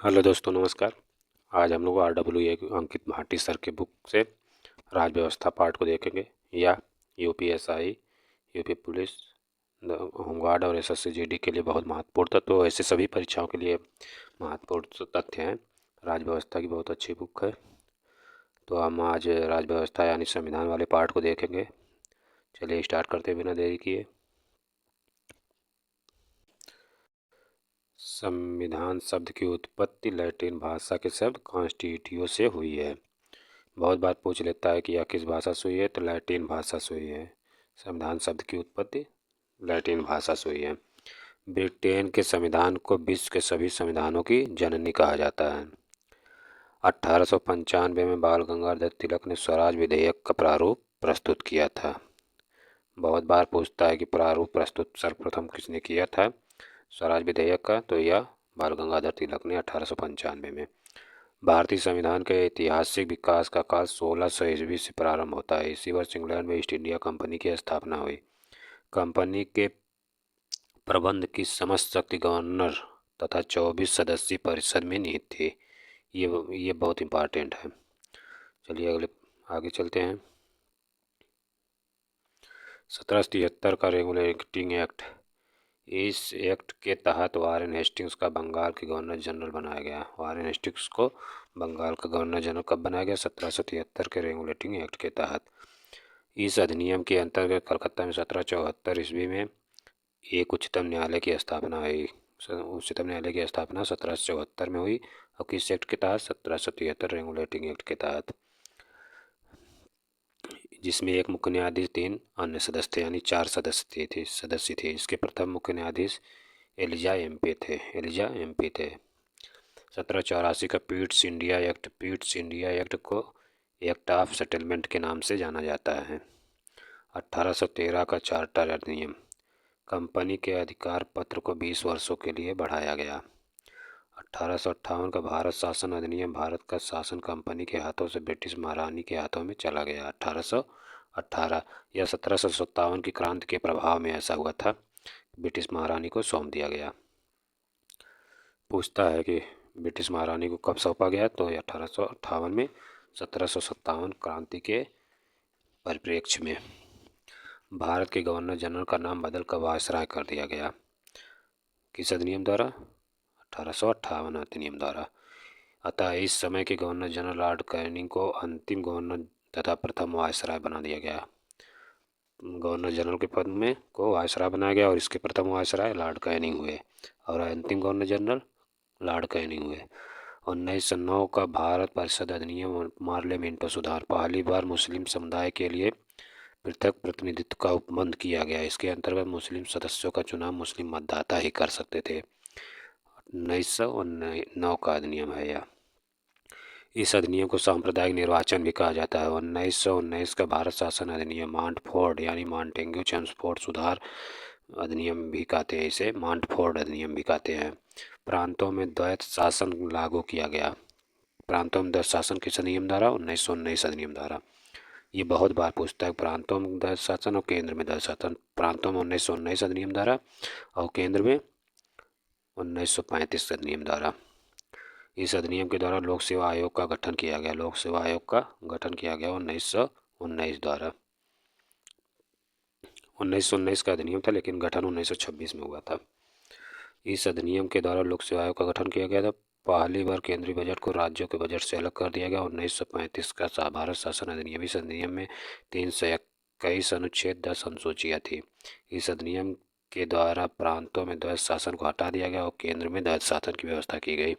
Hello दोस्तों, नमस्कार। आज हम लोग RWA अंकित भाटी सर के बुक से राज्य व्यवस्था पार्ट को देखेंगे, या UPSI, यूपी पुलिस, होमगार्ड और SSC GD के लिए बहुत महत्वपूर्ण था। तो ऐसे सभी परीक्षाओं के लिए महत्वपूर्ण तथ्य हैं। राज्य व्यवस्था की बहुत अच्छी बुक है। तो हम आज राज्य व्यवस्था यानी संविधान वाले पार्ट को देखेंगे। चलिए स्टार्ट करते बिना देरी किए। संविधान शब्द की उत्पत्ति लैटिन भाषा के शब्द कॉन्स्टिट्यूटियो से हुई है। बहुत बार पूछ लेता है कि यह किस भाषा से हुई है, तो लैटिन भाषा से हुई है। संविधान शब्द की उत्पत्ति लैटिन भाषा से हुई है। ब्रिटेन के संविधान को विश्व के सभी संविधानों की जननी कहा जाता है। 1895 में बाल गंगाधर तिलक ने स्वराज विधेयक का प्रारूप प्रस्तुत किया था। बहुत बार पूछता है कि प्रारूप प्रस्तुत सर्वप्रथम किसने किया था स्वराज विधेयक का, तो यह बाल गंगाधर तिलक ने 1895 में। भारतीय संविधान के ऐतिहासिक विकास का काल 1600 ईस्वी से प्रारंभ होता है। इसी वर्ष इंग्लैंड में ईस्ट इंडिया कंपनी की स्थापना हुई। कंपनी के प्रबंध की समस्त शक्ति गवर्नर तथा 24 सदस्यीय परिषद में निहित थी। ये बहुत इम्पोर्टेंट है। चलिए आगे चलते हैं। 1773 का रेगुलेटिंग एक्ट। इस एक्ट के तहत वारेन हेस्टिंग्स का बंगाल के गवर्नर जनरल बनाया गया। वारेन हेस्टिंग्स को बंगाल का गवर्नर जनरल कब बनाया गया? 1773 के रेगुलेटिंग एक्ट के तहत। इस अधिनियम के अंतर्गत कलकत्ता में 1774 ईस्वी में एक उच्चतम न्यायालय की स्थापना हुई। उच्चतम न्यायालय की स्थापना 1774 में हुई। और किस एक्ट के तहत? 1773 रेगुलेटिंग एक्ट के तहत, जिसमें एक मुख्य न्यायाधीश 3 अन्य सदस्य थे, यानी 4 सदस्य थे। इसके प्रथम मुख्य न्यायाधीश एलिजा एमपी थे। 1784 का Pitt's India act. Pitt's India act को एक्ट ऑफ सेटलमेंट के नाम से जाना जाता है। 1813 का चार्टर अधिनियम। कंपनी के अधिकार पत्र को 20 वर्षों के लिए बढ़ाया गया। 1858 का भारत शासन अधिनियम। भारत का शासन कंपनी के हाथों से ब्रिटिश महारानी के हाथों में चला गया। 1818 या 1757 की क्रांति के प्रभाव में ऐसा हुआ था। ब्रिटिश महारानी को सौंप दिया गया। पूछता है कि ब्रिटिश महारानी को कब सौंपा गया, तो 1858 में 1757 क्रांति के परिप्रेक्ष्य में। भारत के गवर्नर जनरल का नाम बदलकर वायसराय कर दिया गया। किस अधिनियम द्वारा? 1858 अधिनियम द्वारा। अतः इस समय के गवर्नर जनरल लॉर्ड कैनिंग को अंतिम गवर्नर तथा प्रथम वायसराय बना दिया गया। गवर्नर जनरल के पद में को वायसराय बनाया गया और इसके प्रथम वायसराय लॉर्ड कैनिंग हुए और अंतिम गवर्नर जनरल लॉर्ड कैनिंग हुए। 1909 का भारत परिषद अधिनियम। पार्लियामेंटो सुधार। पहली बार मुस्लिम समुदाय के लिए पृथक प्रतिनिधित्व का उपबंध किया गया। इसके अंतर्गत मुस्लिम सदस्यों का चुनाव मुस्लिम मतदाता ही कर सकते थे। 1909 का अधिनियम है यह। इस अधिनियम को सांप्रदायिक निर्वाचन भी कहा जाता है। 1919 का भारत शासन अधिनियम। मांटफोर्ड यानी मॉन्टेग्यू चेम्सफोर्ड सुधार अधिनियम भी कहते हैं इसे। मांटफोर्ड अधिनियम भी कहते हैं। प्रांतों में द्वैत शासन लागू किया गया। प्रांतों में द्वैत शासन किस अधिनियम द्वारा? 1919 अधिनियम द्वारा। ये बहुत बार पूछता है। प्रांतों में द्वैत शासन और केंद्र में द्वैत शासन। प्रांतों में 1919 अधिनियम द्वारा और केंद्र में 1935 अधिनियम द्वारा। इस अधिनियम के द्वारा लोक सेवा आयोग का गठन किया गया। लोक सेवा आयोग का गठन किया गया 1919 द्वारा। 1919 का अधिनियम था, लेकिन गठन 1926 में हुआ था। इस अधिनियम के द्वारा लोक सेवा आयोग का गठन किया गया था। पहली बार केंद्रीय बजट को राज्यों के बजट से अलग कर दिया गया। 1935 का भारत शासन अधिनियम। इस अधिनियम में 321 अनुच्छेद 10 अनुसूचियाँ थी। इस अधिनियम के द्वारा प्रांतों में द्वैत शासन को हटा दिया गया और केंद्र में द्वैत शासन की व्यवस्था की गई।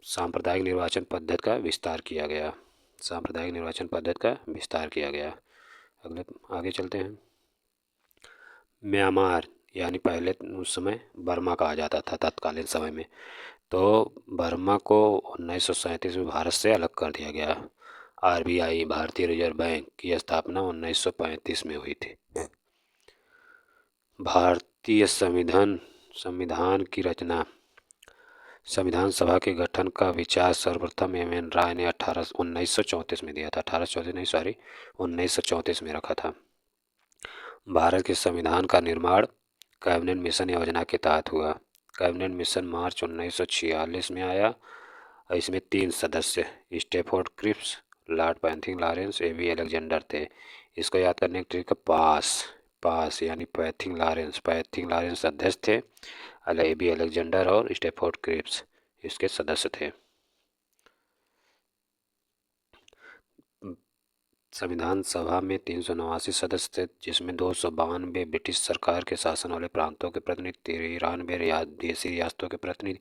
सांप्रदायिक निर्वाचन पद्धति का विस्तार किया गया। सांप्रदायिक निर्वाचन पद्धति का विस्तार किया गया। आगे चलते हैं। म्यांमार यानी पहले उस समय बर्मा कहा जाता था तत्कालीन समय में, तो बर्मा को 1937 में भारत से अलग कर दिया गया। RBI भारतीय रिजर्व बैंक की स्थापना 1935 में हुई थी। भारतीय संविधान की रचना। संविधान सभा के गठन का विचार सर्वप्रथम MN राय ने 1934 में दिया था। 1934 में रखा था। भारत के संविधान का निर्माण कैबिनेट मिशन योजना के तहत हुआ। कैबिनेट मिशन मार्च 1946 में आया और इसमें 3 सदस्य Stafford Cripps, lord Pethick Lawrence, AB Alexander थे। इसको याद करने का तरीका पास पास यानी पैथिंग लॉरेंस अध्यक्ष थे, एबी अलेक्जेंडर और स्टेफोर्ड क्रिप्स इसके सदस्य थे। संविधान सभा में 389 सदस्य थे, जिसमें 292 ब्रिटिश सरकार के शासन वाले प्रांतों के प्रतिनिधि, 93 देशी रियासतों के प्रतिनिधि,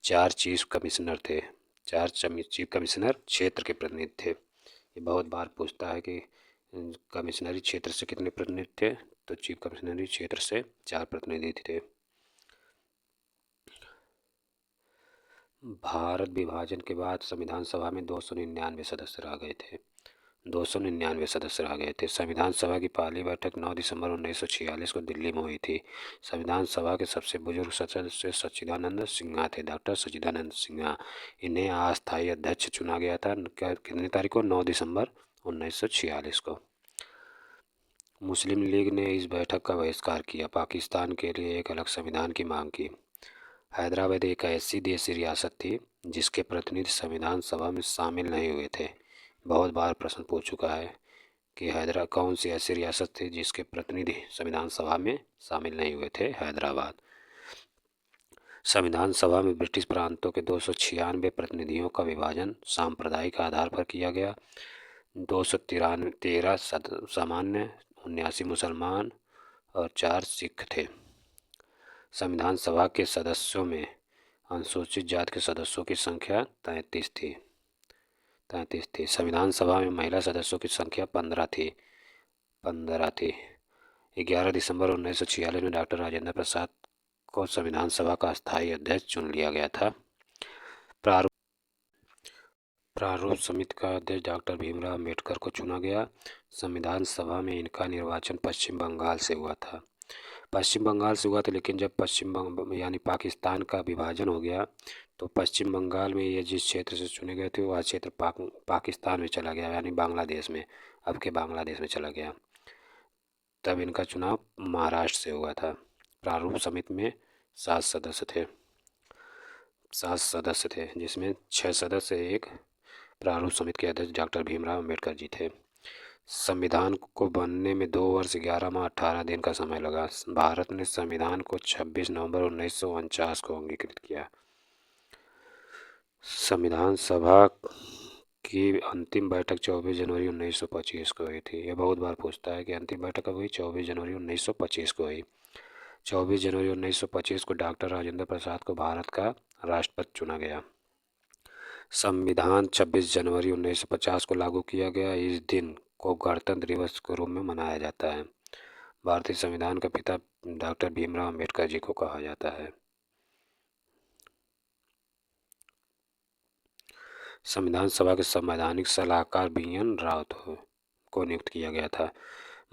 4 चीफ कमिश्नर थे, 4 चीफ कमिश्नर क्षेत्र के प्रतिनिधि थे। ये बहुत बार पूछता है कि कमिश्नरी क्षेत्र से कितने प्रतिनिधि थे, तो चीफ कमिश्नरी क्षेत्र से 4 प्रतिनिधि थे। भारत विभाजन के बाद संविधान सभा में 299 सदस्य रह गए थे। 299 सदस्य रह गए थे। संविधान सभा की पहली बैठक 9 दिसंबर 1946 को दिल्ली में हुई थी। संविधान सभा के सबसे बुजुर्ग सदस्य सच्चिदानंद सिन्हा थे, डॉक्टर सच्चिदानंद सिन्हा। इन्हें अस्थायी अध्यक्ष चुना गया था कितनी तारीख को, 9 दिसंबर 1946 को। मुस्लिम लीग ने इस बैठक का बहिष्कार किया, पाकिस्तान के लिए एक अलग संविधान की मांग की। हैदराबाद एक ऐसी देशी रियासत थी जिसके प्रतिनिधि संविधान सभा में शामिल नहीं हुए थे। बहुत बार प्रश्न पूछ चुका है कि कौन सी ऐसी रियासत थी जिसके प्रतिनिधि संविधान सभा में शामिल नहीं हुए थे। हैदराबाद। संविधान सभा में ब्रिटिश प्रांतों के 296 प्रतिनिधियों का विभाजन सांप्रदायिक आधार पर किया गया। 213 सामान्य, 79 मुसलमान और 4 सिख थे। संविधान सभा के सदस्यों में अनुसूचित जाति के सदस्यों की संख्या 33 थी। संविधान सभा में महिला सदस्यों की संख्या 15 थी। 11 दिसंबर 1946 में डॉक्टर राजेंद्र प्रसाद को संविधान सभा का अस्थायी अध्यक्ष चुन लिया गया था। प्रारूप समिति का अध्यक्ष डॉक्टर भीमराव अम्बेडकर को चुना गया। संविधान सभा में इनका निर्वाचन पश्चिम बंगाल से हुआ था। लेकिन जब पश्चिम बंगाल यानी पाकिस्तान का विभाजन हो गया तो पश्चिम बंगाल में ये जिस क्षेत्र से चुने गए थे वह क्षेत्र पाकिस्तान में चला गया, यानी बांग्लादेश में, अब के बांग्लादेश में चला गया। तब इनका चुनाव महाराष्ट्र से हुआ था। प्रारूप समिति में 7 सदस्य थे, जिसमें 6 सदस्य एक प्रारूप समिति के अध्यक्ष डॉक्टर भीमराव अम्बेडकर जी थे। संविधान को बनने में 2 वर्ष 11 माह 18 दिन का समय लगा। भारत ने संविधान को 26 नवंबर 1949 को अंगीकृत किया। संविधान सभा की अंतिम बैठक 24 जनवरी 1925 को हुई थी। यह बहुत बार पूछता है कि अंतिम बैठक कब हुई। 24 जनवरी 1925 को हुई। 24 जनवरी 1925 को डॉक्टर राजेंद्र प्रसाद को भारत का राष्ट्रपति चुना गया। संविधान 26 जनवरी 1950 को लागू किया गया। इस दिन को गणतंत्र दिवस के रूप में मनाया जाता है। भारतीय संविधान का पिता डॉक्टर भीमराव अम्बेडकर जी को कहा जाता है। संविधान सभा के संवैधानिक सलाहकार BN रावत को नियुक्त किया गया था।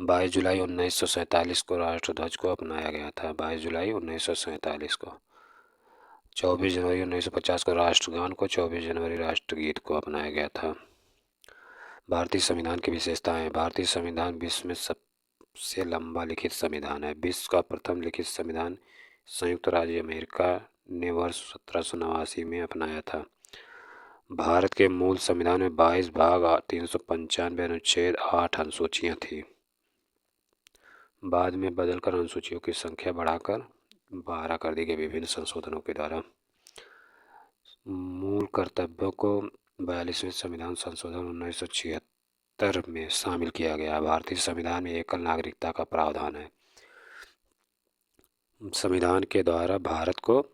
22 जुलाई 1947 को राष्ट्रध्वज को अपनाया गया था। 22 जुलाई 1947 को। 24 जनवरी 1950 को राष्ट्रगान को, 24 जनवरी राष्ट्रगीत को अपनाया गया था। भारतीय संविधान की विशेषताएं। भारतीय संविधान विश्व में सबसे लंबा लिखित संविधान है। विश्व का प्रथम लिखित संविधान संयुक्त राज्य अमेरिका ने वर्ष 1789 में अपनाया था। भारत के मूल संविधान में 22 भाग, 395 अनुच्छेद, 8 अनुसूचियाँ थी। बाद में बदलकर अनुसूचियों की संख्या बढ़ाकर 12 कर दी गई विभिन्न संशोधनों के द्वारा। मूल कर्तव्यों को 42वें संविधान संशोधन 1976 में शामिल किया गया। भारतीय संविधान में एकल नागरिकता का प्रावधान है। संविधान के द्वारा भारत को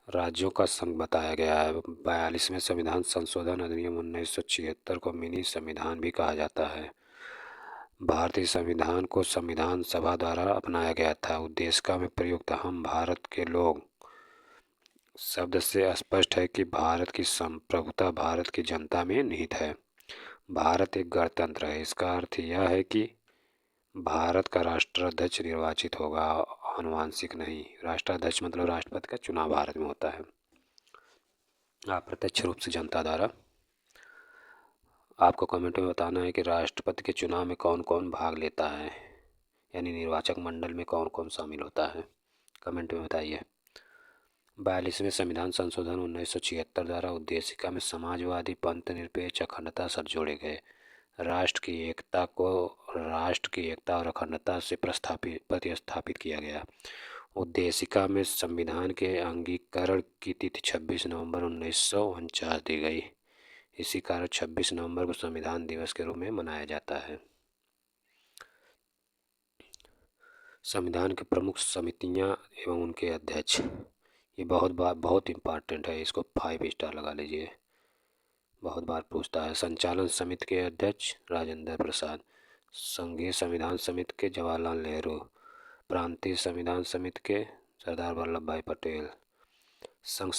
राज्यों का संघ बताया गया है। 42वें संविधान संशोधन अधिनियम 1976 को मिनी संविधान भी कहा जाता है। भारतीय संविधान को संविधान सभा द्वारा अपनाया गया था। उद्देशिका में प्रयुक्त हम भारत के लोग शब्द से स्पष्ट है कि भारत की संप्रभुता भारत की जनता में निहित है। भारत एक गणतंत्र है। इसका अर्थ यह है कि भारत का राष्ट्राध्यक्ष निर्वाचित होगा, आनुवांशिक नहीं। राष्ट्राध्यक्ष मतलब राष्ट्रपति का चुनाव भारत में होता है अप्रत्यक्ष रूप से जनता द्वारा। आपको कमेंट में बताना है कि राष्ट्रपति के चुनाव में कौन कौन भाग लेता है, यानी निर्वाचक मंडल में कौन कौन शामिल होता है। कमेंट में बताइए। 42वें संविधान संशोधन 1976 द्वारा उद्देशिका में समाजवादी, पंथ निरपेक्ष, अखंडता शब्द जोड़े गए। राष्ट्र की एकता और अखंडता से प्रतिस्थापित किया गया। उद्देशिका में संविधान के अंगीकरण की तिथि 26 नवंबर 1949 दी गई। इसी कारण 26 नवंबर को संविधान दिवस के रूप में मनाया जाता है। संविधान की प्रमुख समितियां एवं उनके अध्यक्ष, ये बहुत इम्पोर्टेंट है, इसको 5 स्टार लगा लीजिए, बहुत बार पूछता है। संचालन समिति के अध्यक्ष राजेंद्र प्रसाद, संघीय संविधान समिति के जवाहरलाल नेहरू, प्रांतीय संविधान समिति के सरदार वल्लभ भाई पटेल, संघ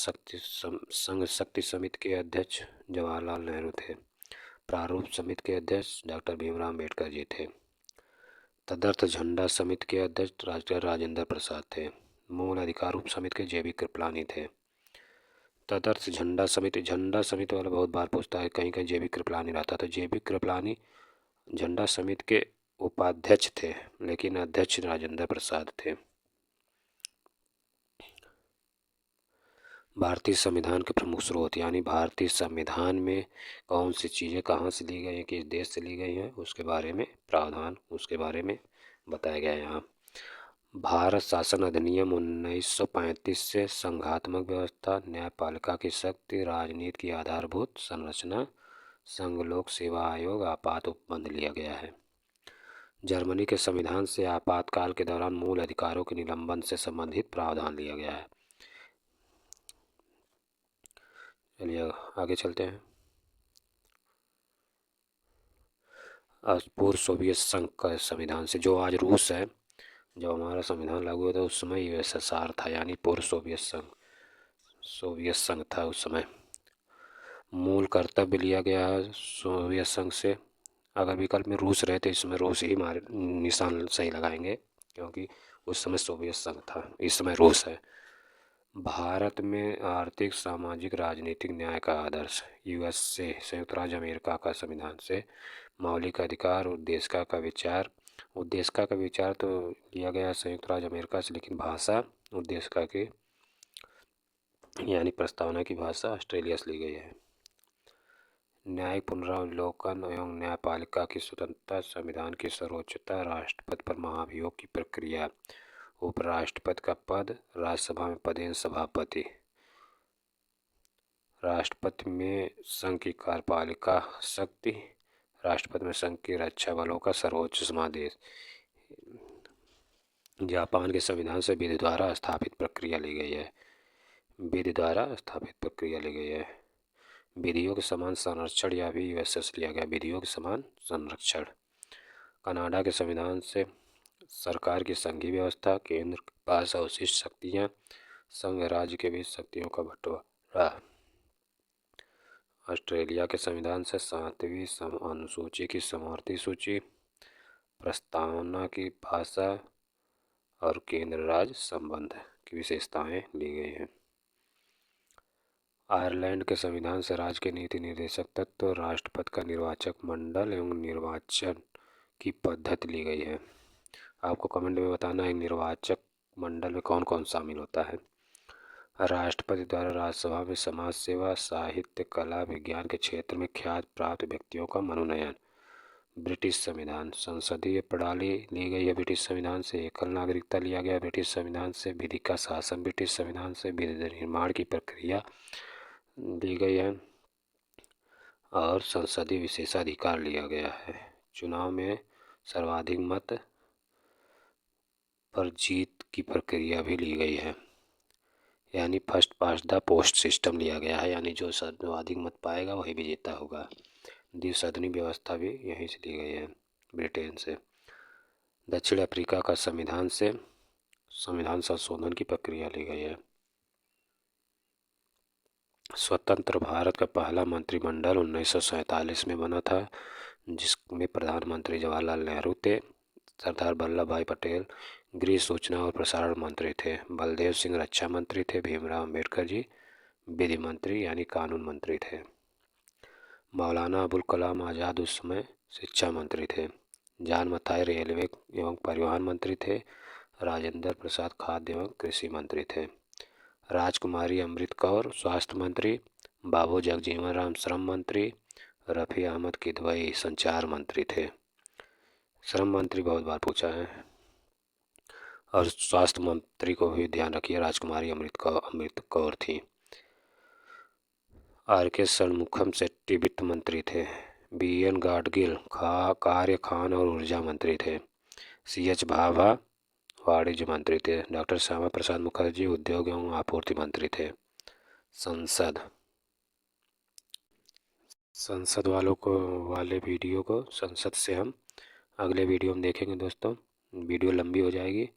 शक्ति समिति के अध्यक्ष जवाहरलाल नेहरू थे। प्रारूप समिति के अध्यक्ष डॉक्टर भीमराव अम्बेडकर जी थे। तदर्थ झंडा समिति के अध्यक्ष डॉक्टर राजेंद्र प्रसाद थे। मूल अधिकारूप समिति के जेबी कृपलानी थे। तदर्थ झंडा समिति वाला बहुत बार पूछता है, कहीं कहीं जेबी कृपलानी रहता, तो जेबी कृपलानी झंडा समिति के उपाध्यक्ष थे, लेकिन अध्यक्ष राजेंद्र प्रसाद थे। भारतीय संविधान के प्रमुख स्रोत, यानी भारतीय संविधान में कौन सी चीज़ें कहाँ से ली गई हैं, किस देश से ली गई हैं, उसके बारे में प्रावधान, उसके बारे में बताया गया है यहाँ। भारत शासन अधिनियम 1935 से संघात्मक व्यवस्था, न्यायपालिका की शक्ति, राजनीति की आधारभूत संरचना, संघ लोक सेवा आयोग, आपात उपबंध लिया गया है। जर्मनी के संविधान से आपातकाल के दौरान मूल अधिकारों के निलंबन से संबंधित प्रावधान लिया गया है। चलिए आगे चलते हैं। पूर्व सोवियत संघ का संविधान से, जो आज रूस है, जब हमारा संविधान लागू हुआ था उस समय यूएसएसआर था, यानी पूर्व सोवियत संघ था उस समय। मूल कर्तव्य लिया गया है सोवियत संघ से। अगर विकल्प में रूस रहे तो इसमें रूस ही हमारे निशान सही लगाएंगे, क्योंकि उस समय सोवियत संघ था, इस समय रूस है। भारत में आर्थिक, सामाजिक, राजनीतिक न्याय का आदर्श, यूएसए संयुक्त राज्य अमेरिका का संविधान से। मौलिक अधिकार, उद्देशिका का विचार तो लिया गया संयुक्त राज्य अमेरिका से, लेकिन भाषा उद्देशिका की यानी प्रस्तावना की भाषा ऑस्ट्रेलिया से ली गई है। न्यायिक पुनरावलोकन एवं न्यायपालिका की स्वतंत्रता, संविधान की सर्वोच्चता, राष्ट्रपति पर महाभियोग की प्रक्रिया, उपराष्ट्रपति का पद, राज्यसभा में पदेन सभापति, राष्ट्रपति में संघ की कार्यपालिका शक्ति, राष्ट्रपति में संघ की रक्षा बलों का सर्वोच्च समादेश। जापान के संविधान से विधि द्वारा स्थापित प्रक्रिया ली गई है। विधियों के समान संरक्षण, या भी यूएसए से लिया गया, विधियों के समान संरक्षण। कनाडा के संविधान से सरकार की संघीय व्यवस्था, केंद्र के पास अवशिष्ट शक्तियाँ, संघ राज्य के बीच शक्तियों का बंटवारा। ऑस्ट्रेलिया के संविधान से 7वीं अनुसूची की समवर्ती सूची, प्रस्तावना की भाषा और केंद्र राज्य संबंध की विशेषताएं ली गई हैं। आयरलैंड के संविधान से राज्य के नीति निर्देशक तत्व, राष्ट्रपति का निर्वाचक मंडल एवं निर्वाचन की पद्धति ली गई है। आपको कमेंट में बताना है निर्वाचक मंडल में कौन कौन शामिल होता है। राष्ट्रपति द्वारा राज्यसभा में समाज सेवा, साहित्य, कला, विज्ञान के क्षेत्र में ख्याति प्राप्त व्यक्तियों का मनोनयन। ब्रिटिश संविधान, संसदीय प्रणाली ली गई है ब्रिटिश संविधान से। एकल नागरिकता लिया गया ब्रिटिश संविधान से। विधि का शासन ब्रिटिश संविधान से। विधि निर्माण की प्रक्रिया ली गई है और संसदीय विशेषाधिकार लिया गया है। चुनाव में सर्वाधिक मत पर जीत की प्रक्रिया भी ली गई है, यानी first past the post system लिया गया है, यानी जो सर्वाधिक मत पाएगा वही विजेता होगा। द्विसदनी व्यवस्था भी यहीं से ली गई है ब्रिटेन से। दक्षिण अफ्रीका का संविधान से संविधान संशोधन की प्रक्रिया ली गई है। स्वतंत्र भारत का पहला मंत्रिमंडल 1947 में बना था, जिसमें प्रधानमंत्री जवाहरलाल नेहरू थे, सरदार वल्लभ भाई पटेल गृह, सूचना और प्रसारण मंत्री थे, बलदेव सिंह रक्षा मंत्री थे, भीमराव अम्बेडकर जी विधि मंत्री यानी कानून मंत्री थे, मौलाना अबुल कलाम आज़ाद उस समय शिक्षा मंत्री थे, जॉन मथाई रेलवे एवं परिवहन मंत्री थे, राजेंद्र प्रसाद खाद्य एवं कृषि मंत्री थे। राजकुमारी अमृत कौर स्वास्थ्य मंत्री, बाबू जगजीवन राम श्रम मंत्री, रफ़ी अहमद किदवई संचार मंत्री थे। श्रम मंत्री बहुत बार पूछा है। और स्वास्थ्य मंत्री को भी ध्यान रखिए, राजकुमारी अमृत कौर थी। आर के षणमुखम शेट्टी वित्त मंत्री थे। बी एन गाडगिल कार्य खान और ऊर्जा मंत्री थे। सी एच भाभा वाणिज्य मंत्री थे। डॉक्टर श्यामा प्रसाद मुखर्जी उद्योग एवं आपूर्ति मंत्री थे। संसद वाले वीडियो को संसद से हम अगले वीडियो में देखेंगे दोस्तों। वीडियो लंबी हो जाएगी,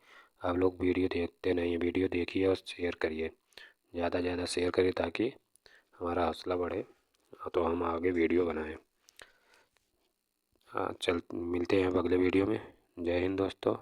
आप लोग वीडियो देखते नहीं, वीडियो देखिए और शेयर करिए, ज़्यादा से ज़्यादा शेयर करिए ताकि हमारा हौसला बढ़े तो हम आगे वीडियो बनाएं। हाँ, मिलते हैं अब अगले वीडियो में। जय हिंद दोस्तों।